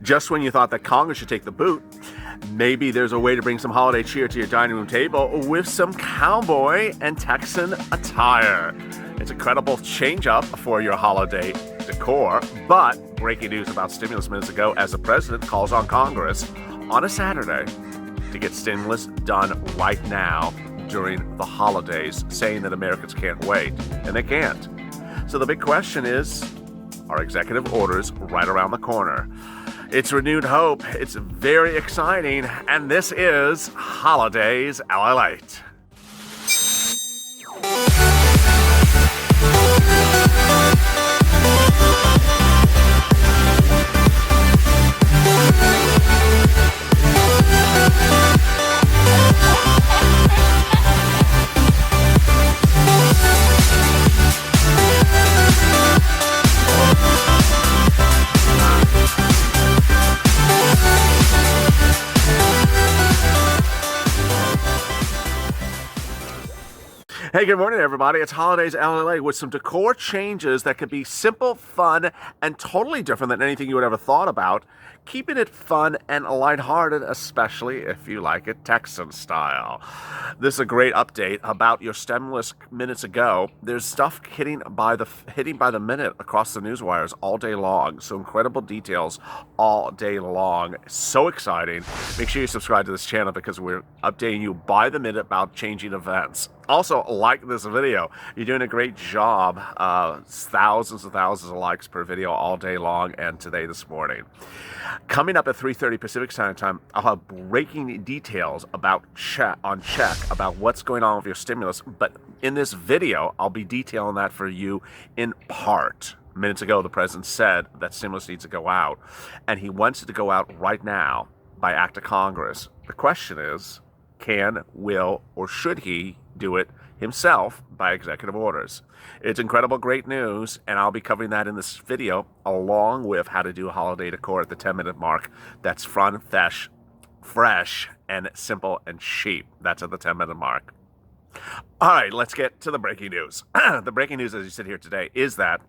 Just when you thought that Congress should take the boot, maybe there's a way to bring some holiday cheer to your dining room table with some cowboy and Texan attire. It's a credible change-up for your holiday decor, but breaking news about stimulus minutes ago as the president calls on Congress on a Saturday to get stimulus done right now during the holidays, saying that Americans can't wait, and they can't. So the big question is, are executive orders right around the corner? It's renewed hope, it's very exciting, and this is Holidays LALATE. Hey, good morning, everybody. It's Holidays LALATE with some decor changes that could be simple, fun, and totally different than anything you would ever thought about. Keeping it fun and lighthearted, especially if you like it Texan style. This is a great update about your stimulus minutes ago. There's stuff hitting by the minute across the news wires all day long. So incredible details all day long. So exciting. Make sure you subscribe to this channel because we're updating you by the minute about changing events. Also, like this video. You're doing a great job. Thousands and thousands of likes per video all day long and today this morning. Coming up at 3:30 Pacific Standard Time, I'll have breaking details about check about what's going on with your stimulus. But in this video, I'll be detailing that for you in part. Minutes ago, the president said that stimulus needs to go out, and he wants it to go out right now by act of Congress. The question is, can, will, or should he do it himself by executive orders? It's incredible great news, and I'll be covering that in this video along with how to do a holiday decor at the 10-minute mark. That's fun, fresh, and simple and cheap. That's at the 10-minute mark. All right, let's get to the breaking news. The breaking news as you sit here today is that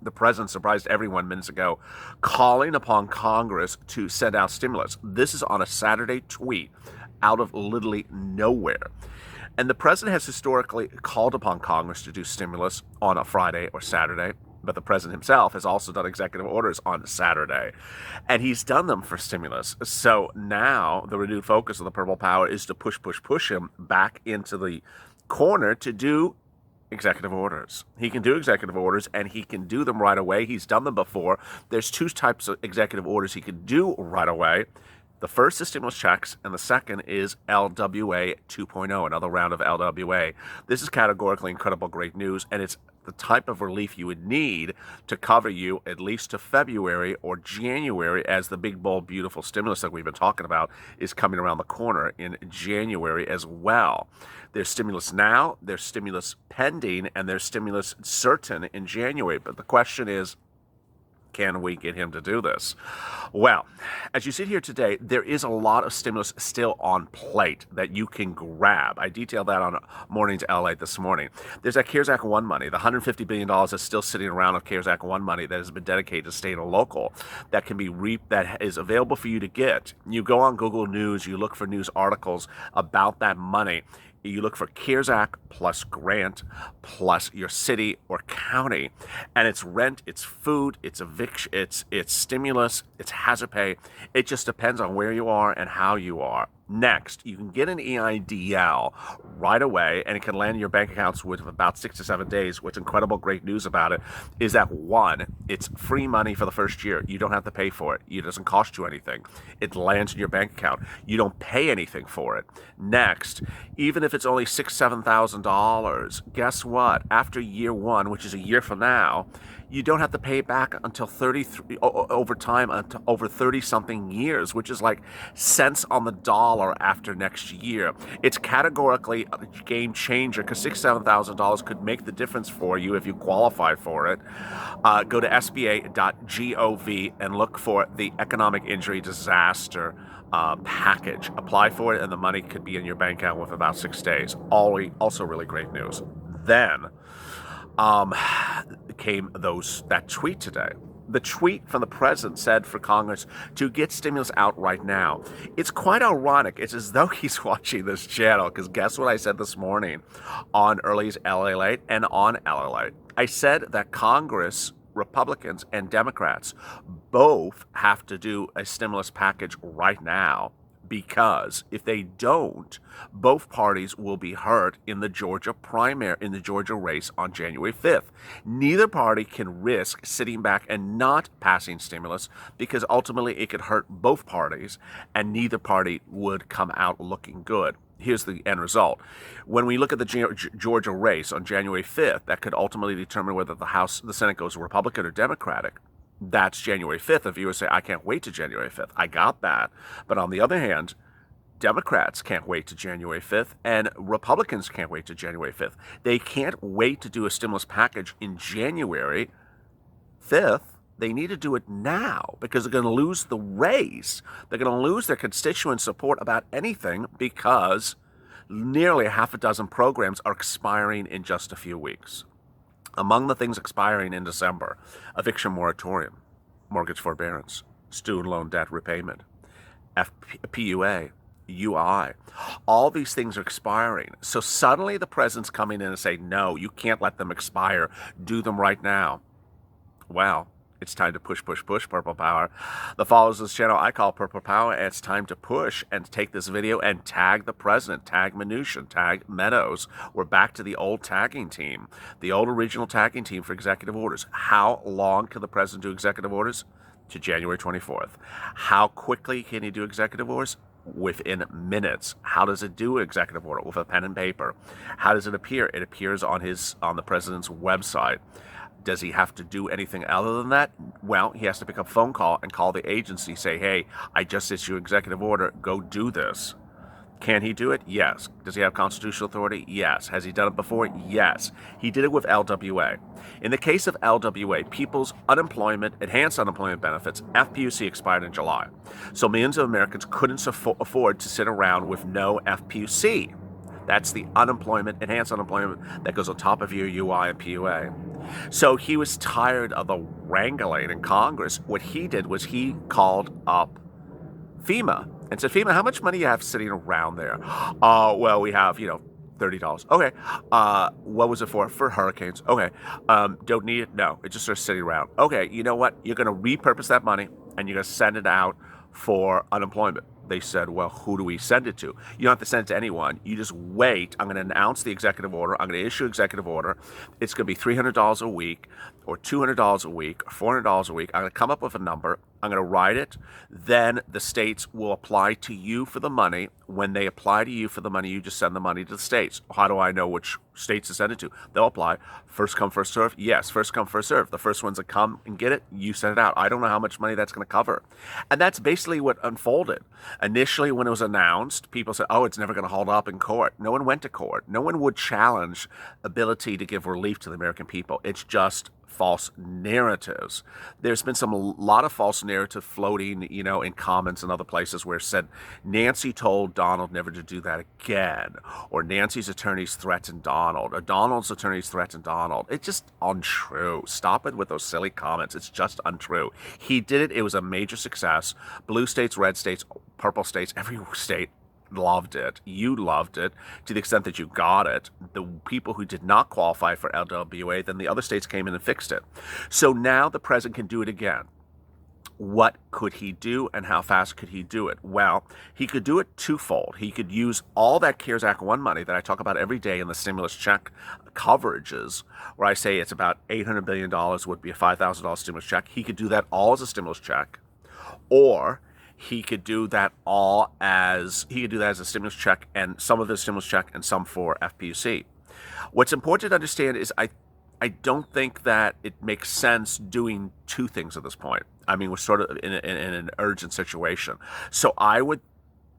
the president surprised everyone minutes ago, calling upon Congress to send out stimulus. This is on a Saturday tweet out of literally nowhere. And the president has historically called upon Congress to do stimulus on a Friday or Saturday, but the president himself has also done executive orders on Saturday, and he's done them for stimulus. So now the renewed focus of the Purple Power is to push him back into the corner to do executive orders. He can do executive orders, and he can do them right away. He's done them before. There's two types of executive orders he can do right away. The first is stimulus checks, and the second is LWA 2.0, another round of LWA. This is categorically incredible great news, and it's the type of relief you would need to cover you at least to February or January, as the big, bold, beautiful stimulus that we've been talking about is coming around the corner in January as well. There's stimulus now, there's stimulus pending, and there's stimulus certain in January. But the question is, can we get him to do this? Well, as you sit here today, there is a lot of stimulus still on plate that you can grab. I detailed that on Morning's LA this morning. There's that CARES Act 1 money, the $150 billion that's still sitting around of CARES Act 1 money that has been dedicated to state and local, that can be that is available for you to get. You go on Google News, you look for news articles about that money. You look for CARES Act plus grant plus your city or county, and it's rent, it's food, it's eviction, it's stimulus, it's hazard pay. It just depends on where you are and how you are. Next, you can get an EIDL right away, and it can land in your bank accounts within about 6 to 7 days. What's incredible great news about it is that, one, it's free money for the first year. You don't have to pay for it. It doesn't cost you anything. It lands in your bank account. You don't pay anything for it. Next, even if it's only $6,000, $7,000, guess what? After year one, which is a year from now, you don't have to pay it back until over time, until over 30-something years, which is like cents on the dollar after next year. It's categorically a game changer because $6,000, $7,000 could make the difference for you if you qualify for it. Go to SBA.gov and look for the Economic Injury Disaster package. Apply for it, and the money could be in your bank account within about 6 days. Also really great news. Then came that tweet today. The tweet from the president said for Congress to get stimulus out right now. It's quite ironic. It's as though he's watching this channel, because guess what I said this morning on Early's LALATE and on LALATE? I said that Congress, Republicans and Democrats both have to do a stimulus package right now, because if they don't, both parties will be hurt in the Georgia primary, in the Georgia race on January 5th. Neither party can risk sitting back and not passing stimulus, because ultimately it could hurt both parties and neither party would come out looking good. Here's the end result. When we look at the Georgia race on January 5th, that could ultimately determine whether the Senate goes Republican or Democratic. That's January 5th. If viewers say, I can't wait to January 5th, I got that. But on the other hand, Democrats can't wait to January 5th, and Republicans can't wait to January 5th. They can't wait to do a stimulus package in January 5th. They need to do it now, because they're going to lose the race. They're going to lose their constituent support about anything, because nearly half a dozen programs are expiring in just a few weeks. Among the things expiring in December: eviction moratorium, mortgage forbearance, student loan debt repayment, PUA, UI. All these things are expiring. So suddenly the president's coming in and saying, no, you can't let them expire. Do them right now. Well, it's time to push, push, push, Purple Power. The followers of this channel I call Purple Power, and it's time to push and take this video and tag the president, tag Mnuchin, tag Meadows. We're back to the old tagging team, the old original tagging team for executive orders. How long can the president do executive orders? To January 24th. How quickly can he do executive orders? Within minutes. How does it do executive order? With a pen and paper. How does it appear? It appears on the president's website. Does he have to do anything other than that? Well, he has to pick up a phone call and call the agency, say, hey, I just issued executive order, go do this. Can he do it? Yes. Does he have constitutional authority? Yes. Has he done it before? Yes. He did it with LWA. In the case of LWA, people's enhanced unemployment benefits, FPUC expired in July. So millions of Americans couldn't afford to sit around with no FPUC. That's the enhanced unemployment that goes on top of your UI and PUA. So he was tired of the wrangling in Congress. What he did was he called up FEMA and said, FEMA, how much money do you have sitting around there? Well, we have, $30. Okay. What was it for? For hurricanes. Okay. Don't need it? No. It's just sort of sitting around. Okay. You know what? You're going to repurpose that money and you're going to send it out for unemployment. They said, well, who do we send it to? You don't have to send it to anyone. You just wait. I'm going to announce the executive order. I'm going to issue executive order. It's going to be $300 a week or $200 a week or $400 a week. I'm going to come up with a number. I'm going to write it. Then the states will apply to you for the money. When they apply to you for the money, you just send the money to the states. How do I know which states to send it to? They'll apply. First come, first serve? Yes, first come, first serve. The first ones that come and get it, you send it out. I don't know how much money that's going to cover. And that's basically what unfolded. Initially, when it was announced, people said, oh, it's never going to hold up in court. No one went to court. No one would challenge ability to give relief to the American people. It's just false narratives. There's been a lot of false narrative floating, in comments and other places where it said Nancy told Donald never to do that again, or Nancy's attorneys threatened Donald, or Donald's attorneys threatened Donald. It's just untrue. Stop it with those silly comments. It's just untrue. He did it. It was a major success. Blue states, red states, purple states, every state loved it. You loved it to the extent that you got it. The people who did not qualify for LWA, then the other states came in and fixed it. So now the president can do it again. What could he do and how fast could he do it? Well, he could do it twofold. He could use all that CARES Act 1 money that I talk about every day in the stimulus check coverages, where I say it's about $800 billion would be a $5,000 stimulus check. He could do that all as a stimulus check, or he could do that as a stimulus check, and some of the stimulus check and some for FPUC. What's important to understand is I don't think that it makes sense doing two things at this point. I mean, we're sort of in an urgent situation. So I would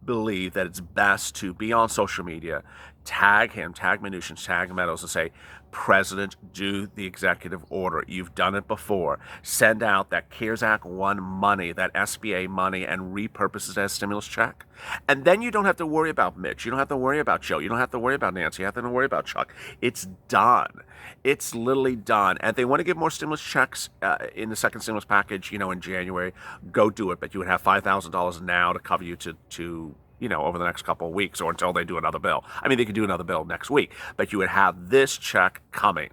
believe that it's best to be on social media, tag him, tag Mnuchin, tag Meadows, and say, President do the executive order. You've done it before. Send out that CARES Act 1 money, that SBA money, and repurpose it as stimulus check. And then you don't have to worry about Mitch. You don't have to worry about Joe. You don't have to worry about Nancy. You have to worry about Chuck. It's done. It's literally done. And if they want to give more stimulus checks in the second stimulus package, in January, go do it. But you would have $5,000 now to cover you to over the next couple of weeks or until they do another bill. I mean, they could do another bill next week, but you would have this check coming.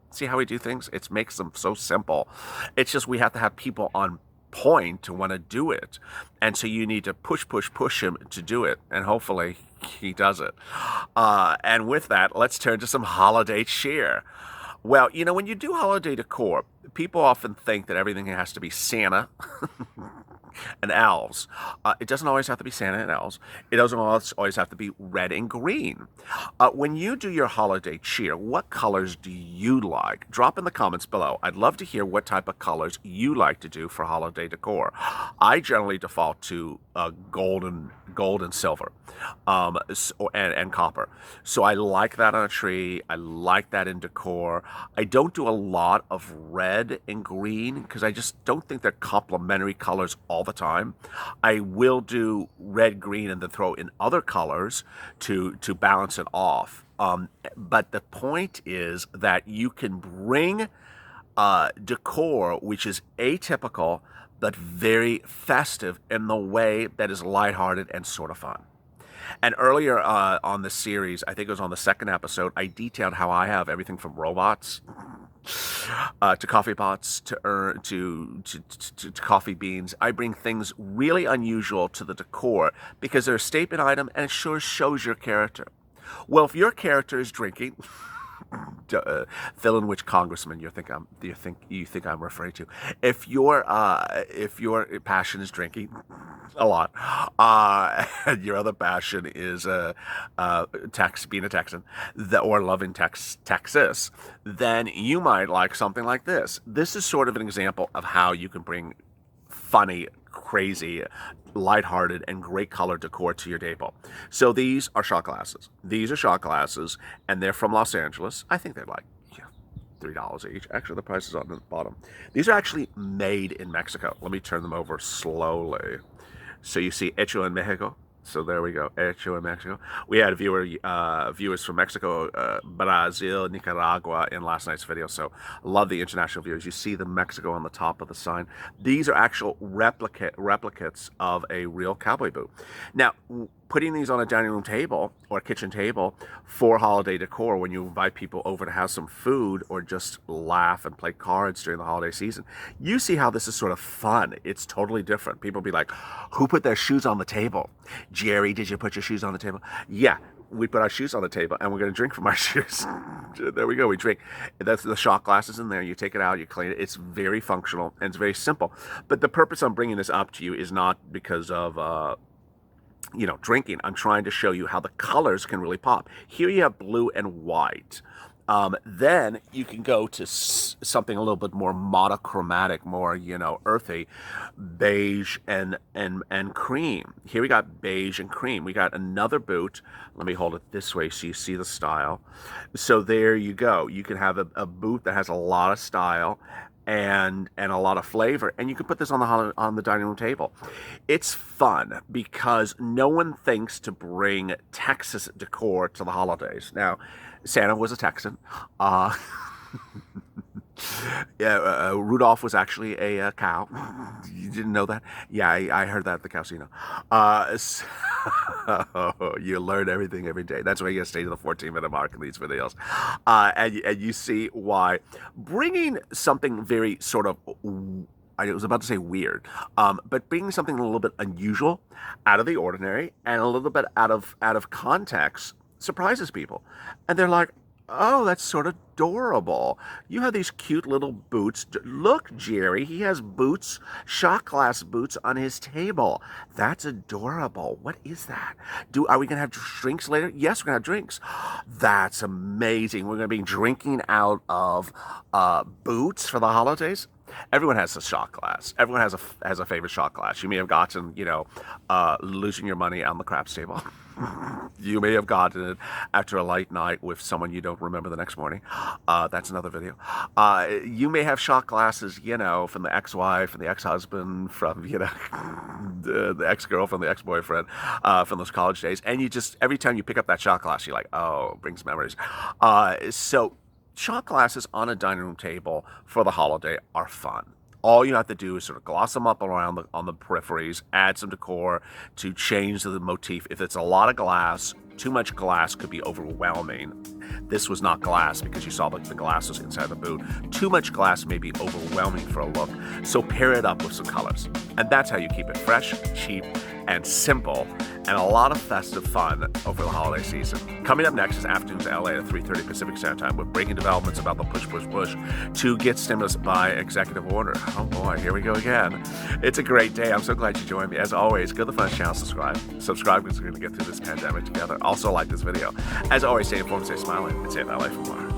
See how we do things? It makes them so simple. It's just we have to have people on point to want to do it. And so you need to push him to do it. And hopefully he does it. And with that, let's turn to some holiday cheer. Well, when you do holiday decor, people often think that everything has to be Santa and elves. It doesn't always have to be Santa and elves. It doesn't always have to be red and green. When you do your holiday cheer, what colors do you like? Drop in the comments below. I'd love to hear what type of colors you like to do for holiday decor. I generally default to gold and silver and copper. So I like that on a tree. I like that in decor. I don't do a lot of red and green because I just don't think they're complementary colors all the time. I will do red, green, and then throw in other colors to balance it off. But the point is that you can bring decor which is atypical but very festive in the way that is lighthearted and sort of fun. And earlier on the series, I think it was on the second episode, I detailed how I have everything from robots to coffee pots to coffee beans. I bring things really unusual to the decor because they're a statement item and it sure shows your character. Well, if your character is drinking, fill in which congressman you think I'm referring to. If your passion is drinking a lot, and your other passion is being a Texan, or loving Texas, then you might like something like this. This is sort of an example of how you can bring funny, crazy, lighthearted, and great color decor to your table. So these are shot glasses. These are shot glasses, and they're from Los Angeles. I think they're like $3 each. Actually, the price is on the bottom. These are actually made in Mexico. Let me turn them over slowly. So you see Hecho en Mexico. So there we go, Hecho en Mexico. We had viewers from Mexico, Brazil, Nicaragua in last night's video. So love the international viewers. You see the Mexico on the top of the sign. These are actual replicates of a real cowboy boot. Now, putting these on a dining room table or a kitchen table for holiday decor when you invite people over to have some food or just laugh and play cards during the holiday season, you see how this is sort of fun. It's totally different. People be like, who put their shoes on the table? Jerry, did you put your shoes on the table? Yeah, we put our shoes on the table and we're going to drink from our shoes. There we go, we drink. That's the shot glasses in there. You take it out, you clean it. It's very functional and it's very simple. But the purpose I'm bringing this up to you is not because of drinking. I'm trying to show you how the colors can really pop. Here you have blue and white. Then you can go to something a little bit more monochromatic, more, earthy, beige and cream. Here we got beige and cream. We got another boot. Let me hold it this way so you see the style. So there you go. You can have a boot that has a lot of style and a lot of flavor, and you can put this on the dining room table. It's fun because no one thinks to bring Texas decor to the holidays. Now, Santa was a Texan. Rudolph was actually a cow. You didn't know that? Yeah, I heard that at the casino. So you learn everything every day. That's why you gotta stay to the 14-minute mark in these videos. And you see why bringing something very sort of, I was about to say weird, but bringing something a little bit unusual, out of the ordinary, and a little bit out of context surprises people. And they're like, oh, that's sort of adorable. You have these cute little boots. Look, Jerry, he has boots, shot glass boots on his table. That's adorable. What is that? Are we going to have drinks later? Yes, we're going to have drinks. That's amazing. We're going to be drinking out of boots for the holidays. Everyone has a shot glass. Everyone has a favorite shot glass. You may have gotten, losing your money on the craps table. You may have gotten it after a late night with someone you don't remember the next morning. That's another video. You may have shot glasses, from the ex-wife, from the ex-husband, from, the ex-girlfriend, the ex-boyfriend, from those college days. And you just, every time you pick up that shot glass, you're like, oh, it brings memories. So shot glasses on a dining room table for the holiday are fun. All you have to do is sort of gloss them up around on the peripheries, add some decor to change the motif. If it's a lot of glass, too much glass could be overwhelming. This was not glass because you saw the glass was inside the boot. Too much glass may be overwhelming for a look, so pair it up with some colors. And that's how you keep it fresh, cheap, and simple, and a lot of festive fun over the holiday season. Coming up next is Afternoons LA at 3:30 Pacific Standard Time with breaking developments about the push to get stimulus by executive order. Oh boy, here we go again. It's a great day. I'm so glad you joined me. As always, go to the Fun channel, subscribe because we're going to get through this pandemic together. Also like this video. As always, stay informed, stay smiling, and stay in LA for more.